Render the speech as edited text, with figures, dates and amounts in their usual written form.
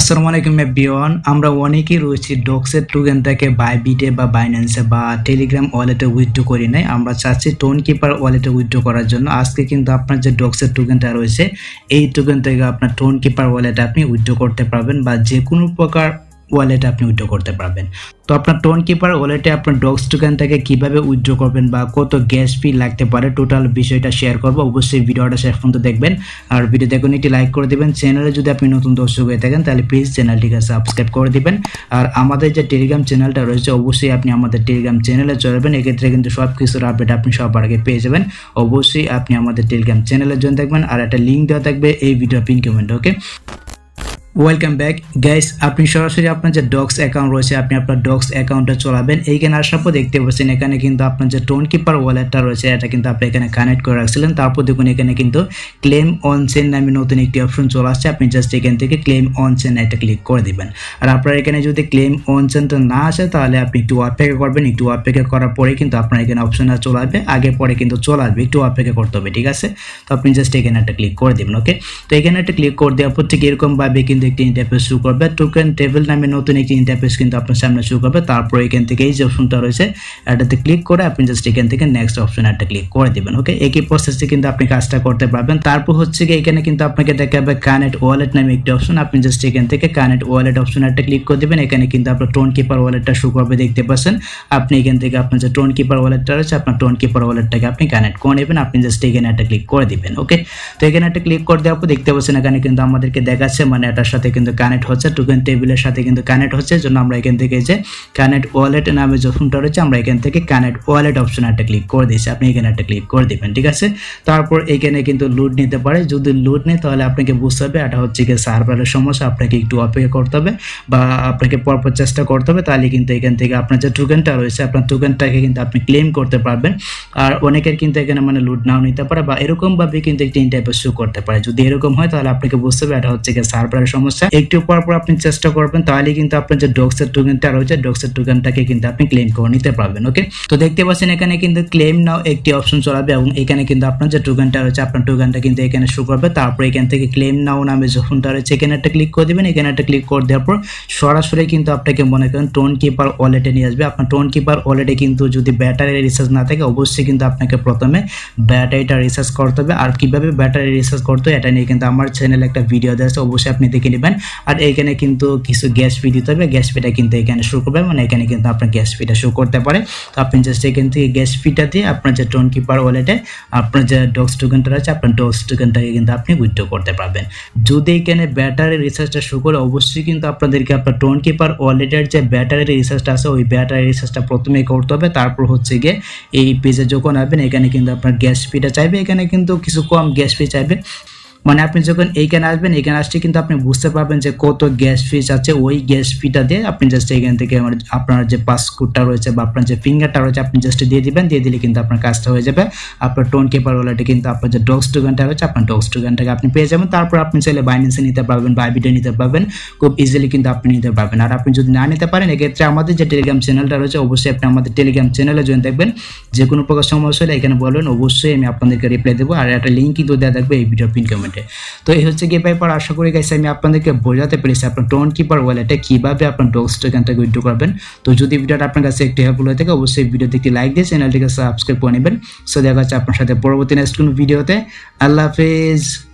আসসালামু আলাইকুম এভরিওয়ান। আমরা অনেকেই রয়েছি ডক্সের টোকেন থেকে বাইবিটে বা বাইন্যান্সে বা টেলিগ্রাম ওয়ালেটে উইথড্র করি নাই। আমরা চাচ্ছি টোন কিপার ওয়ালেটে উইথড্র করার জন্য। আজকে কিন্তু আপনার যে ডক্সের টোকেনটা রয়েছে এই টোকেন থেকে আপনার টোন কিপার ওয়ালেটে আপনি উইথড্র করতে পারবেন বা যে কোনো প্রকার ওয়ালেটে আপনি উইথড্র করতে পারবেন। তো আপনার টোন কিপার ওয়ালেটে আপনার ডক্স টোকেন থেকে কিভাবে উইথড্র করবেন বা কত গ্যাস ফি লাগতে পারে টোটাল বিষয়টা শেয়ার করব। অবশ্যই ভিডিওটা শেষ পর্যন্ত দেখবেন আর ভিডিও দেখুন একটি লাইক করে দিবেন। চ্যানেলে যদি আপনি নতুন দর্শক হয়ে থাকেন তাহলে প্লিজ চ্যানেলটিকে সাবস্ক্রাইব করে দিবেন। আর আমাদের যে টেলিগ্রাম চ্যানেলটা রয়েছে অবশ্যই আপনি আমাদের টেলিগ্রাম চ্যানেলে চলবেন। এক্ষেত্রে কিন্তু সব কিছুর আপডেট আপনি সবার আগে পেয়ে যাবেন। অবশ্যই আপনি আমাদের টেলিগ্রাম চ্যানেলে জয়েন থাকবেন আর একটা লিঙ্ক দেওয়া থাকবে এই ভিডিও পিন কমেন্টে। ওকে, ওয়েলকাম ব্যাক গাইস। আপনি সরাসরি আপনার যে ডক্স অ্যাকাউন্ট রয়েছে আপনি আপনার ডক্স অ্যাকাউন্টে চলাবেন। এইখানে আসার পর দেখতে পাচ্ছেন এখানে কিন্তু আপনার যে টোন কিপার ওয়ালেটটা রয়েছে এটা কিন্তু আপনি এখানে কানেক্ট করে রাখছিলেন। তারপর দেখুন এখানে কিন্তু ক্লেম অন চেন নামে নতুন একটি অপশন চলে আসছে। আপনি জাস্ট এখান থেকে ক্লেম অন চেন এটা ক্লিক করে দিবেন। আর আপনার এখানে যদি ক্লেম অন চেনটা না আসে তাহলে আপনি একটু অপেক্ষা করবেন। একটু অপেক্ষা করার পরে কিন্তু আপনার এখানে অপশনটা চলে আসবে, আগে পরে কিন্তু চলে আসবে, একটু অপেক্ষা করতে হবে, ঠিক আছে? তো আপনি জাস্ট এখানে একটা ক্লিক করে দিবেন। ওকে, তো এখানে একটা ক্লিক করে দেওয়ার পর ঠিক এরকম ভাবে কিন্তু একটি ইন্টারফেস শুরু করবে। টোকেন টেবিল নামে নতুন একটি ইন্টারফেস কিন্তু আপনার সামনে শুরু করবে। তারপর এখান থেকে এই যে অপশনটা রয়েছে এটাতে ক্লিক করে আপনি জাস্ট এখান থেকে নেক্সট অপশন একটা ক্লিক করে দিবেন। ওকে, একই প্রসেসে কিন্তু আপনি কাজটা করতে পারবেন। তারপর হচ্ছে কি এখানে কিন্তু আপনাকে দেখাবে কানেক্ট ওয়ালেট নামে একটি অপশন। আপনি জাস্ট এখান থেকে কানেক্ট ওয়ালেট অপশন একটা ক্লিক করে দিবেন। এখানে কিন্তু আপনার টোন কিপার ওয়ালেটটা শুরু করবে, দেখতে পাচ্ছেন। আপনি এখান থেকে আপনার যে টোন কিপার ওয়ালেটটা রয়েছে আপনার টোন কিপার ওয়ালেটটাকে আপনি কানেক্ট করে নেবেন। আপনি জাস্ট এখানে একটা ক্লিক করে দিবেন। ওকে, তো এখানে একটা ক্লিক করে দেওয়ার পর দেখতে পাচ্ছেন এখানে কিন্তু আমাদেরকে দেখাচ্ছে মানে এটার সাথে কিন্তু কানেক্ট হচ্ছে, টোকেন টেবিলের সাথে কিন্তু কানেক্ট হচ্ছে। জন্য আমরা এখান থেকে যে কানেক্ট ওয়ালেট নামে যে অপশনটা রয়েছে আমরা এখান থেকে কানেক্ট ওয়ালেট অপশন একটা ক্লিক করে দিয়েছি। আপনি এখানে একটা ক্লিক করে দিবেন, ঠিক আছে? তারপর এখানে কিন্তু লুট নিতে পারে। যদি লুট নেই তাহলে আপনাকে বুঝতে হবে এটা হচ্ছে কি সার্ভারের সমস্যা, আপনাকে একটু অপেক্ষা করতে হবে বা আপনাকে পরপর চেষ্টা করতে হবে। তাহলে কিন্তু এখান থেকে আপনার যে টোকেনটা রয়েছে আপনার টোকেনটাকে কিন্তু আপনি ক্লেম করতে পারবেন। আর অনেকের কিন্তু এখানে মানে লুট নাও নিতে পারে বা এরকম ভাবে কিন্তু একটি ইন্টারফেস শো করতে পারে। যদি এরকম হয় তাহলে আপনাকে বুঝতে হবে এটা হচ্ছে কি সার্ভারের সমস্যা। একটু পরপর আপনি চেষ্টা করবেন তাহলে কিন্তু আপনার যে ডক্সের টোকেনটা রয়েছে ডক্সের টোকেনটাকে কিন্তু আপনি ক্লেম করে নিতে পারবেন। ওকে, তো দেখতে পাচ্ছেন এখানে কিন্তু ক্লেম নাও একটি অপশন চলাবে এবং এখানে কিন্তু আপনার যে টোকেনটা রয়েছে আপনার টোকেনটা কিন্তু এখানে শো করবে। তারপর এখান থেকে ক্লেম নাও নামে যে অপশনটা রয়েছে এখানে একটা ক্লিক করে দিবেন। এখানে একটা ক্লিক করে দেওয়ার পর সরাসরি কিন্তু আপনাকে মনে করেন টোন কিপার ওয়ালেটে নিয়ে আসবে। আপনার টোন কিপার ওয়ালেটে কিন্তু যদি ব্যাটারি রিচার্জ না থাকে অবশ্যই কিন্তু আপনাকে প্রথমে ব্যাটারিটা রিচার্জ করতে হবে। আর কিভাবে ব্যাটারি রিচার্জ করতে হয় এটা নিয়ে কিন্তু আমার চ্যানেলে একটা ভিডিও দেওয়া আছে, অবশ্যই আপনি দেখে নেবেন। আর এখানে কিন্তু কিছু গ্যাস ফি দিতে হবে, গ্যাস ফিটা কিন্তু এখানে শো করবে, মানে এখানে কিন্তু আপনার গ্যাস ফিটা শো করতে পারে। তো আপনি জাস্ট এখান থেকে গ্যাস ফিটা দিয়ে আপনার যে টোন কিপার ওয়ালেটে আপনার যে ডক্স টোকেনটা রয়েছে আপনার ডক্স টোকেনটাকে কিন্তু আপনি উইথড্র করতে পারবেন। যদি এখানে ব্যাটারি রিচার্জটা শো করে অবশ্যই কিন্তু আপনাদেরকে আপনার টোন কিপার ওয়ালেটের যে ব্যাটারি রিচার্জটা আছে ওই ব্যাটারি রিচার্জটা প্রথমে করতে হবে। তারপর হচ্ছে গিয়ে এই পেজে যখন আসবেন এখানে কিন্তু আপনার গ্যাস ফিটা চাইবে, এখানে কিন্তু কিছু কম গ্যাস ফি চাইবে। মানে আপনি যখন এইখানে আসবেন এখানে আসলে কিন্তু আপনি বুঝতে পারবেন যে কত গ্যাস ফিস আছে। ওই গ্যাস ফিটা দিয়ে আপনি জাস্ট এখান থেকে আপনার যে পাসকোডটা রয়েছে বা আপনার যে ফিঙ্গারটা রয়েছে আপনি জাস্ট দিয়ে দিবেন। দিয়ে দিলে কিন্তু আপনার কাজটা হয়ে যাবে। আপনার টোন কিপার ওয়ালেটে কিন্তু আপনার যে ডক্স টোকেনটা রয়েছে আপনার ডক্স টোকেনটাকে আপনি পেয়ে যাবেন। তারপর আপনি চাইলে বাইন্যান্সে নিতে পারবেন, বাইবিটে নিতে পারবেন, খুব ইজিলি কিন্তু আপনি নিতে পারবেন। আর আপনি যদি না নিতে পারেন এক্ষেত্রে আমাদের যে টেলিগ্রাম চ্যানেলটা রয়েছে অবশ্যই আপনি আমাদের টেলিগ্রাম চ্যানেলে জয়েন থাকবেন। যে কোনো প্রকার সমস্যা হলে এখানে বলবেন, অবশ্যই আমি আপনাদেরকে রিপ্লাই দেবো। আর একটা লিঙ্ক কিন্তু দেওয়া থাকবে এই ভিডিও পিন কমেন্টে। তো এই হচ্ছে কি ব্যাপার। আশা করি গাইস আমি আপনাদেরকে বোঝাতে পেরেছি আপনার টোন কিপার ওয়ালেটে কিভাবে আপনার ডক্স টোকেনটাকে উইথড্র করবেন। তো যদি ভিডিওটা আপনার কাছে একটু হেল্পফুল হয়ে থাকে অবশ্যই ভিডিওতে একটি লাইক দিয়ে চ্যানেলটিকে সাবস্ক্রাইব করে নেবেন। সো দেখা যাচ্ছে আপনার সাথে পরবর্তী নেক্সট কোনো ভিডিওতে। আল্লাহ হাফেজ।